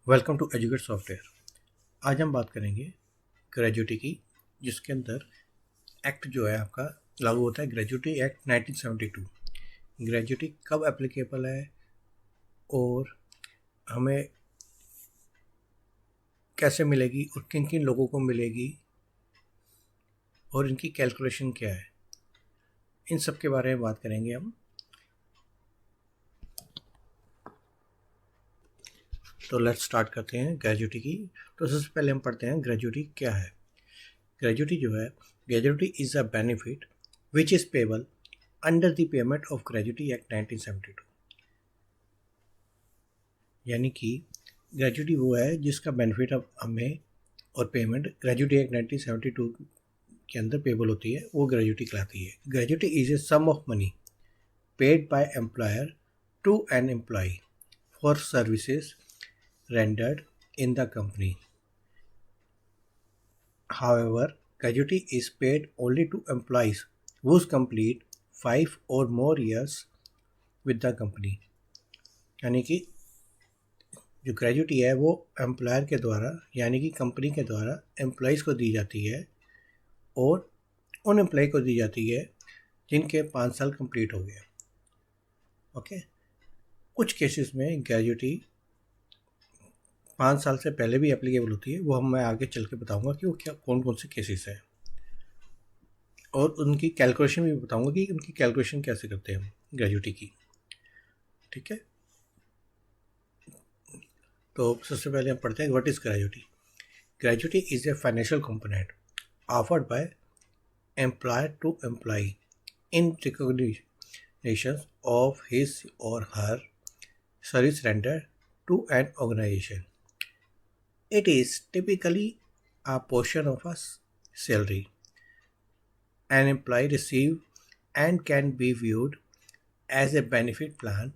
Welcome to educate software. आज हम बात करेंगे ग्रेजुटी की, जिसके अंदर एक्ट जो है आपका लागू होता है ग्रेजुटी एक्ट 1972। ग्रेजुटी कब एप्लीकेबल है और हमें कैसे मिलेगी और किन किन लोगों को मिलेगी और इनकी कैलकुलेशन क्या है, इन सब के बारे में बात करेंगे हम। तो लेट्स स्टार्ट करते हैं ग्रेजुटी की। तो सबसे पहले हम पढ़ते हैं ग्रेजुटी क्या है। ग्रेजुटी जो है, gratuity is a benefit which is payable under the payment of gratuity act 1972। यानी कि ग्रेजुटी वो है जिसका बेनिफिट अब हमें और पेमेंट ग्रेजुटी एक्ट 1972 के अंदर पेबल होती है, वो ग्रेजुटी कहलाती है। Gratuity is a some of money paid by employer to N employ for services rendered in the company. However, gratuity is paid only to employees who complete 5 or more years with the company. यानी कि जो gratuity है वो employer के द्वारा यानी कि company के द्वारा एम्प्लॉयज़ को दी जाती है और उन एम्प्लॉय को दी जाती है जिनके 5 साल कंप्लीट हो गए। ओके, कुछ केसेस में ग्रेजुटी 5 साल से पहले भी एप्लीकेबल होती है, वो मैं आगे चल के बताऊँगा कि वो क्या कौन कौन से केसेस हैं और उनकी कैलकुलेशन भी बताऊँगा कि उनकी कैलकुलेशन कैसे करते हैं हम ग्रेजुटी की। ठीक है, तो सबसे पहले हम पढ़ते हैं what is gratuity. Gratuity is a financial component offered by employer to employee in recognition of his or her service render to an organisation. It is typically a portion of a salary an employee receives and can be viewed as a benefit plan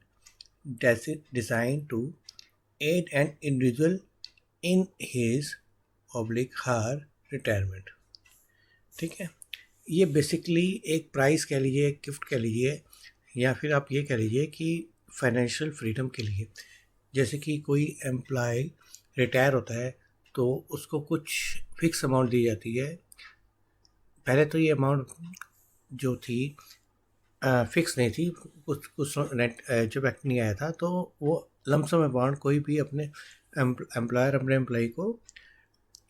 designed to aid an individual in his her retirement। ठीक है, ये basically एक price कह लीजिए, एक gift कह लीजिए, या फिर आप ये कह लीजिए कि फाइनेंशियल फ्रीडम के लिए। जैसे कि कोई एम्प्लॉय रिटायर होता है तो उसको कुछ फिक्स अमाउंट दी जाती है। पहले तो ये अमाउंट जो थी फिक्स नहीं थी, कुछ कुछ जब एक्ट नहीं आया था तो वो लमसम अमाउंट कोई भी अपने एम्प्लॉयर अपने एम्प्लॉय को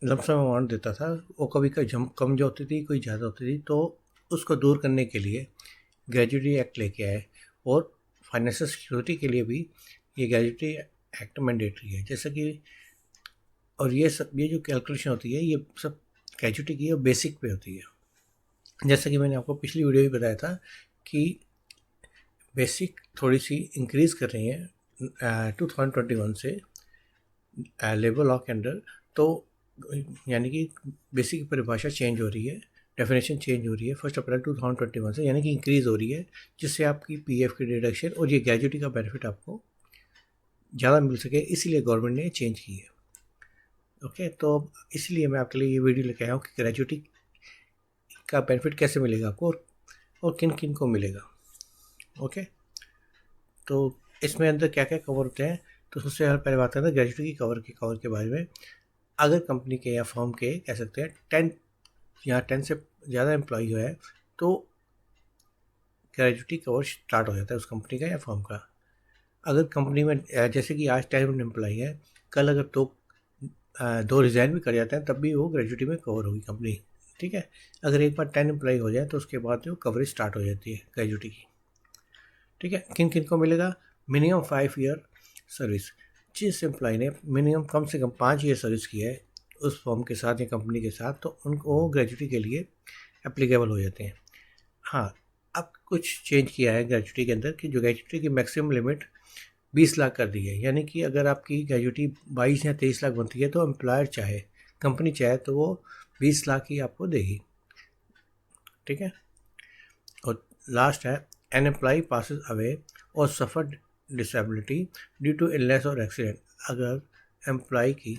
लमसम अमाउंट देता था। वो कभी कम जो होती थी, कोई ज़्यादा होती थी, तो उसको दूर करने के लिए ग्रेजुटी एक्ट लेके आए। और फाइनेंशियल सिक्योरिटी के लिए भी ये ग्रेजुटी एक्ट मैंडेटरी है। जैसे कि और ये जो कैलकुलेशन होती है ये सब ग्रेजुटी की बेसिक पे होती है। जैसे कि मैंने आपको पिछली वीडियो में बताया था कि बेसिक थोड़ी सी इंक्रीज़ कर रही है 2021 से लेबर लॉ के अंडर। तो यानी कि बेसिक की परिभाषा चेंज हो रही है, डेफिनेशन चेंज हो रही है 1 अप्रैल 2021 से, यानी कि इंक्रीज़ हो रही है, जिससे आपकी पीएफ की डिडक्शन और ये ग्रेजुटी का बेनिफिट आपको ज़्यादा मिल सके, इसीलिए गवर्नमेंट ने चेंज की है। ओके, तो इसलिए मैं आपके लिए ये वीडियो लेके आया हूँ कि ग्रेजुटी का बेनिफिट कैसे मिलेगा आपको और किन किन को मिलेगा। ओके, तो इसमें अंदर क्या क्या कवर होते हैं। तो सबसे पहले बात करते हैं ग्रेजुटी की कवर के बारे में। अगर कंपनी के या फर्म के कह सकते हैं 10 या 10 से ज़्यादा एम्प्लॉय है तो ग्रेजुटी कवर स्टार्ट हो जाता है उस कंपनी का या फर्म का। अगर कंपनी में जैसे कि आज 10 एम्प्लॉय है, कल अगर दो रिज़ाइन भी कर जाते हैं तब भी वो ग्रेजुटी में कवर होगी कंपनी। ठीक है, अगर एक बार 10 एम्प्लॉय हो जाए तो उसके बाद जो कवरेज स्टार्ट हो जाती है ग्रेजुटी की। ठीक है, किन किन को मिलेगा। मिनिमम 5 ईयर सर्विस, जिस एम्प्लॉय ने मिनिमम कम से कम 5 ईयर सर्विस की है उस फर्म के साथ या कंपनी के साथ, तो उनको ग्रेजुटी के लिए एप्लीकेबल हो जाते हैं। हाँ, अब कुछ चेंज किया है ग्रेजुटी के अंदर कि जो ग्रेजुटी की मैक्सिमम लिमिट 20 लाख कर दी है। यानी कि अगर आपकी ग्रेजुटी 22 या 23 लाख बनती है तो एम्प्लॉयर चाहे, कंपनी चाहे तो वो 20 लाख ही आपको देगी। ठीक है, और लास्ट है एन एम्प्लॉय पासिस अवे और सफ़र डिसेबिलिटी ड्यू टू इलनेस और एक्सीडेंट। अगर एम्प्लॉय की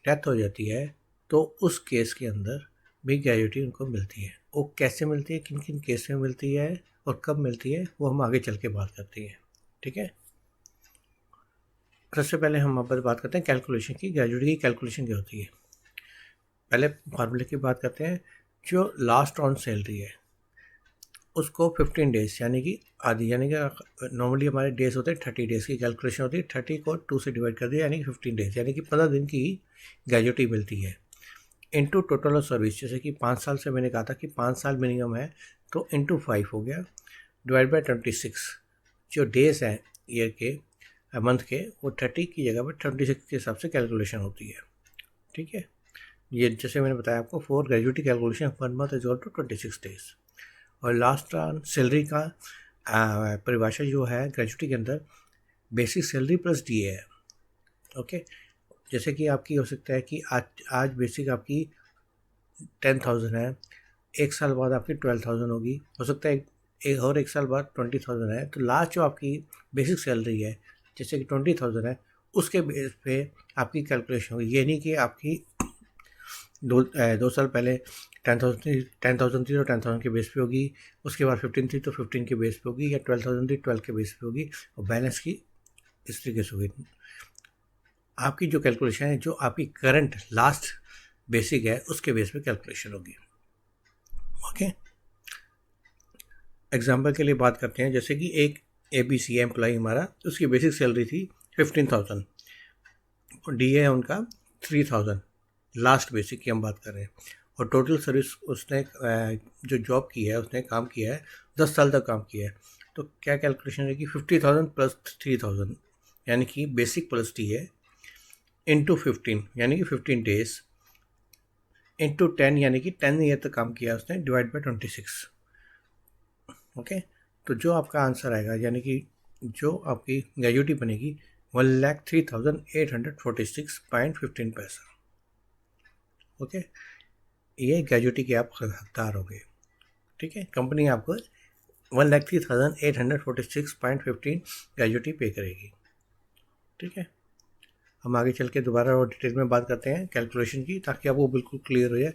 डेथ हो जाती है तो उस केस के अंदर भी ग्रेजुटी उनको मिलती है। वो कैसे मिलती है, किन किन केस में मिलती है और कब मिलती है, वो हम आगे चल के बात करते हैं। ठीक है, सबसे पहले हम अब बात करते हैं कैलकुलेशन की, ग्रेजुएटी की कैलकुलेशन क्या होती है। पहले फार्मूले की बात करते हैं। जो लास्ट ऑन सैलरी है उसको 15 डेज यानी कि आधी, यानी कि नॉर्मली हमारे डेज होते हैं 30 डेज़ की कैलकुलेशन होती है। 30 को 2 से डिवाइड कर दिया यानी कि 15 डेज, यानी कि 15 दिन की ग्रेजुएटी मिलती है। इनटू टोटल ऑफ सर्विस, जैसे कि 5 साल से मैंने कहा था कि 5 साल मिनिमम है, तो इनटू 5 हो गया, डिवाइड बाई 26। जो डेज हैं ईयर के, मंथ के, वो 30 की जगह पर 26 के हिसाब से कैलकुलेशन होती है। ठीक है, ये जैसे मैंने बताया आपको, for gratuity calculation 1 month is to 26 days. और लास्ट सैलरी का परिभाषा जो है ग्रेजुएटी के अंदर, बेसिक सैलरी प्लस डीए है। ओके, जैसे कि आपकी हो सकता है कि आज बेसिक आपकी 10,000 है, एक साल बाद आपकी 12,000 होगी, हो सकता है एक साल बाद 20,000 है, तो लास्ट जो आपकी बेसिक सैलरी है जैसे कि 20,000 है, उसके बेस पे आपकी कैलकुलेशन होगी। ये नहीं कि आपकी दो साल पहले 10,000 थी तो 10,000 के बेस पे होगी, उसके बाद 15 थी तो 15 के बेस पे होगी, या 12,000 थी 12 के बेस पे होगी, और बैलेंस की इस तरीके से होगी। आपकी जो कैलकुलेशन है, जो आपकी करंट लास्ट बेसिक है उसके बेस पे कैलकुलेशन होगी। ओके, एग्जाम्पल के लिए बात करते हैं। जैसे कि एक ABC एम्प्लॉई हमारा, उसकी बेसिक सैलरी थी 15,000, डी है उनका 3,000, लास्ट बेसिक की हम बात कर रहे हैं, और टोटल सर्विस उसने जो जॉब की है, उसने काम किया है 10 साल तक काम किया है, तो क्या कैलकुलेशन रहेगी, 50,000 प्लस 3,000 यानी कि बेसिक प्लस डी है, इंटू 15 यानी कि 15 डेज, इंटू 10 यानी कि 10 ईयर तक काम किया उसने, डिवाइड बाई 26। ओके, तो जो आपका आंसर आएगा, यानी कि जो आपकी ग्रेजुएटी बनेगी, 1,03,846.15 पैसा। ओके, ये ग्रेजुएटी के आप हकदार हो गए। ठीक है, कंपनी आपको 1,03,846.15 ग्रेजुएटी पे करेगी। ठीक है, हम आगे चल के दोबारा और डिटेल में बात करते हैं कैलकुलेशन की, ताकि आपको बिल्कुल क्लियर हो जाए।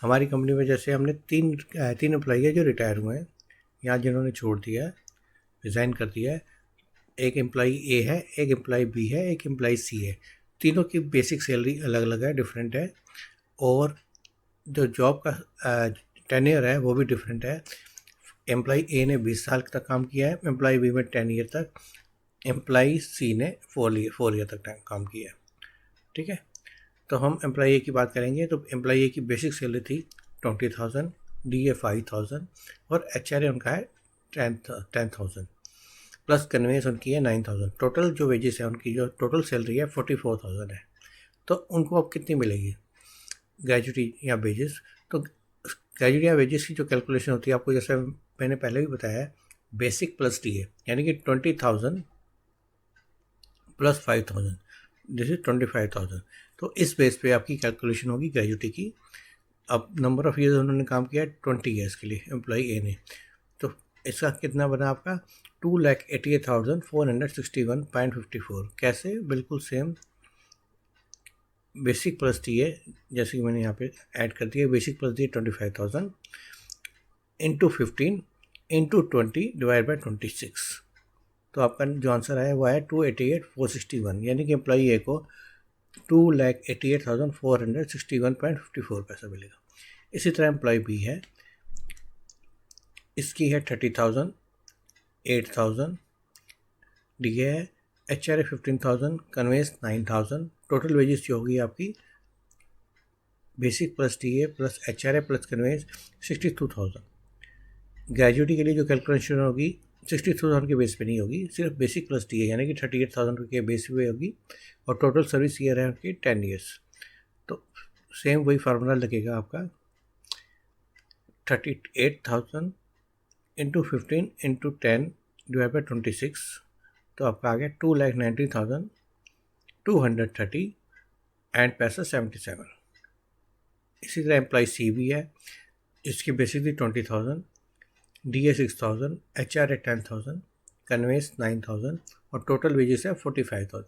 हमारी कंपनी में जैसे हमने तीन एम्प्लॉई है जो रिटायर हुए हैं, यहाँ जिन्होंने छोड़ दिया है, रिज़ाइन कर दिया है। एक एम्प्लॉई ए है, एक एम्प्लॉई बी है, एक एम्प्लॉई सी है। तीनों की बेसिक सैलरी अलग अलग है, डिफरेंट है, और जो जॉब का टेन्योर है वो भी डिफरेंट है। एम्प्लॉई ए ने 20 साल तक काम किया है, एम्प्लॉई बी में 10 ईयर तक, एम्प्लॉई सी ने 4 ईयर तक काम किया है। ठीक है, तो हम एम्प्लॉई ए की बात करेंगे। तो एम्प्लॉई ए की बेसिक सैलरी थी 20,000, डी ए 5,000, और HR उनका है 10,000, प्लस कन्वेंस उनकी है 9,000। टोटल जो वेजेस है उनकी, जो टोटल सैलरी है 44,000 है। तो उनको अब कितनी मिलेगी ग्रेजुएटी या वेजेस? तो ग्रेजुएटी या वेजेस की जो कैलकुलेशन होती है, आपको जैसे मैंने पहले भी बताया है, बेसिक प्लस डी है, यानी कि 20,000 प्लस 5,000, दिस इज 25,000। तो इस बेस पे आपकी कैलकुलेशन होगी ग्रेजुएटी की। अब नंबर ऑफ़ ईयर्स उन्होंने काम किया है 20 ईयर्स के लिए, एम्प्लॉई ए ने, तो इसका कितना बना आपका 2,88,461.54। कैसे? बिल्कुल सेम, बेसिक प्लस डी है, जैसे कि मैंने यहाँ पे ऐड कर दिया, basic plus D 25,000 into 15 into 20 divide by 26। तो आपका जो आंसर आया वो आया 288,461, यानी कि एम्प्लॉई ए को 2,88,461.54 पैसा मिलेगा। इसी तरह एम्प्लॉय बी है, इसकी है 30,000, 8,000, डी है HR 15,000, कन्वेंस 9,000। टोटल वेजेस जो होगी आपकी, basic plus D A plus HR plus conveyance 62,000। Gratuity के लिए जो कैलकुलेशन होगी 62,000 के बेस पे नहीं होगी, सिर्फ बेसिक प्लस डी ए यानी कि 38,000 के बेस पे होगी, और टोटल सर्विस ईयर है आपकी 10 ईयर्स। तो सेम वही फार्मूला लगेगा आपका, 38,000 इंटू 15 इंटू 10 डिवाइड बाई 26, तो आपका आ गया 2,90,230 एंड पैसा 77। इसी तरह एम्प्लॉय सी भी है, इसकी बेसिक थी 20,000, डी ए 6,000, HR है 10,000, कन्वेंस 9,000, और टोटल वेजेस है 45,000,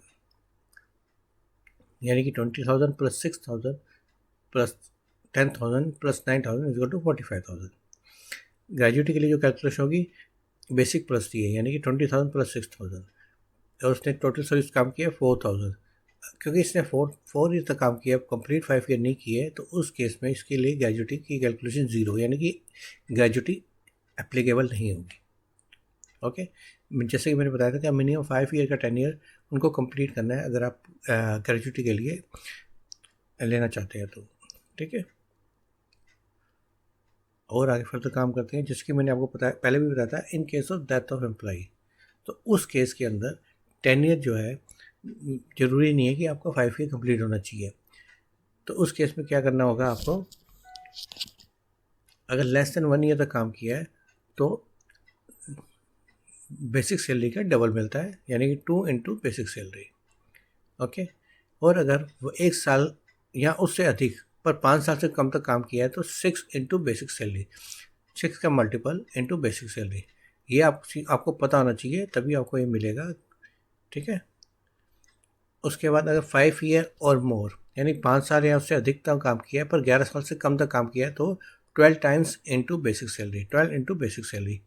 यानी कि 20,000 plus 6,000 plus 10,000 plus 9,000 is equal to 45,000। Gratuity के लिए जो कैलकुलेशन होगी, बेसिक प्लस डी है, यानी कि 20,000 प्लस 6,000, और उसने टोटल सर्विस काम किया 4000, क्योंकि इसने 4 ईयर तक काम किया, कंप्लीट 5 ईयर नहीं किए, तो उस केस में इसके लिए ग्रेजुटी की कैलकुलेशन 0, यानी कि ग्रेजुटी एप्लीकेबल नहीं होगी। ओके, जैसे कि मैंने बताया था कि मिनिमम 5 ईयर का 10 ईयर उनको कंप्लीट करना है अगर आप ग्रेजुटी के लिए लेना चाहते हैं तो। ठीक है, और आगे फर्दर काम करते हैं, जिसकी मैंने आपको पहले भी बताया था, in case of death of employee. तो उस केस के अंदर 10 ईयर जो है ज़रूरी नहीं है कि आपका 5 ईयर कंप्लीट होना चाहिए। तो उस केस में क्या करना होगा आपको, अगर लेस देन 1 ईयर तक काम किया है तो बेसिक सैलरी का डबल मिलता है, यानी कि 2 इंटू बेसिक सैलरी। ओके, और अगर वो 1 साल या उससे अधिक पर 5 साल से कम तक काम किया है तो 6 इंटू बेसिक सैलरी, 6 का मल्टीपल इंटू बेसिक सैलरी। ये आपको पता होना चाहिए, तभी आपको ये मिलेगा। ठीक है, उसके बाद अगर 5 ईयर और मोर, यानी 5 साल या उससे अधिक तक काम किया है पर 11 साल से कम तक काम किया है तो 12 times into basic salary, 12 into basic salary.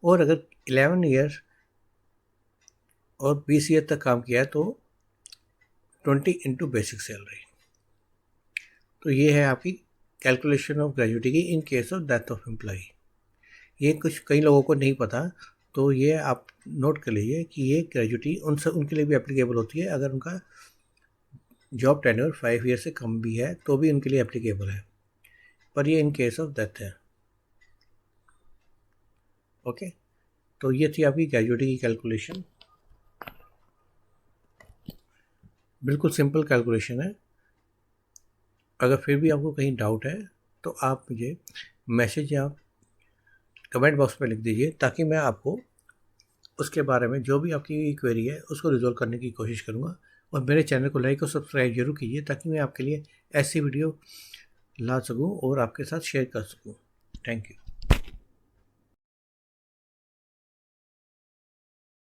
और अगर 11 ईयर और 20 ईयर तक काम किया है तो 20 इंटू बेसिक सैलरी। तो ये है आपकी कैलकुलेशन ऑफ ग्रेजुटी की in case of death of employee. ये कुछ कई लोगों को नहीं पता, तो ये आप नोट कर लीजिए कि ये ग्रेजुटी उनके लिए भी एप्लीकेबल होती है अगर उनका जॉब टेन्योर 5 ईयर से कम भी है तो भी उनके लिए एप्लीकेबल है, पर ये इन केस ऑफ डेथ है। ओके, तो ये थी आपकी ग्रेजुटी की कैलकुलेशन, बिल्कुल सिंपल कैलकुलेशन है। अगर फिर भी आपको कहीं डाउट है तो आप मुझे मैसेज या कमेंट बॉक्स में लिख दीजिए, ताकि मैं आपको उसके बारे में जो भी आपकी क्वेरी है उसको रिजॉल्व करने की कोशिश करूँगा। और मेरे चैनल को लाइक और सब्सक्राइब जरूर कीजिए, ताकि मैं आपके लिए ऐसी वीडियो ला सकूँ और आपके साथ शेयर कर सकूँ। Thank you.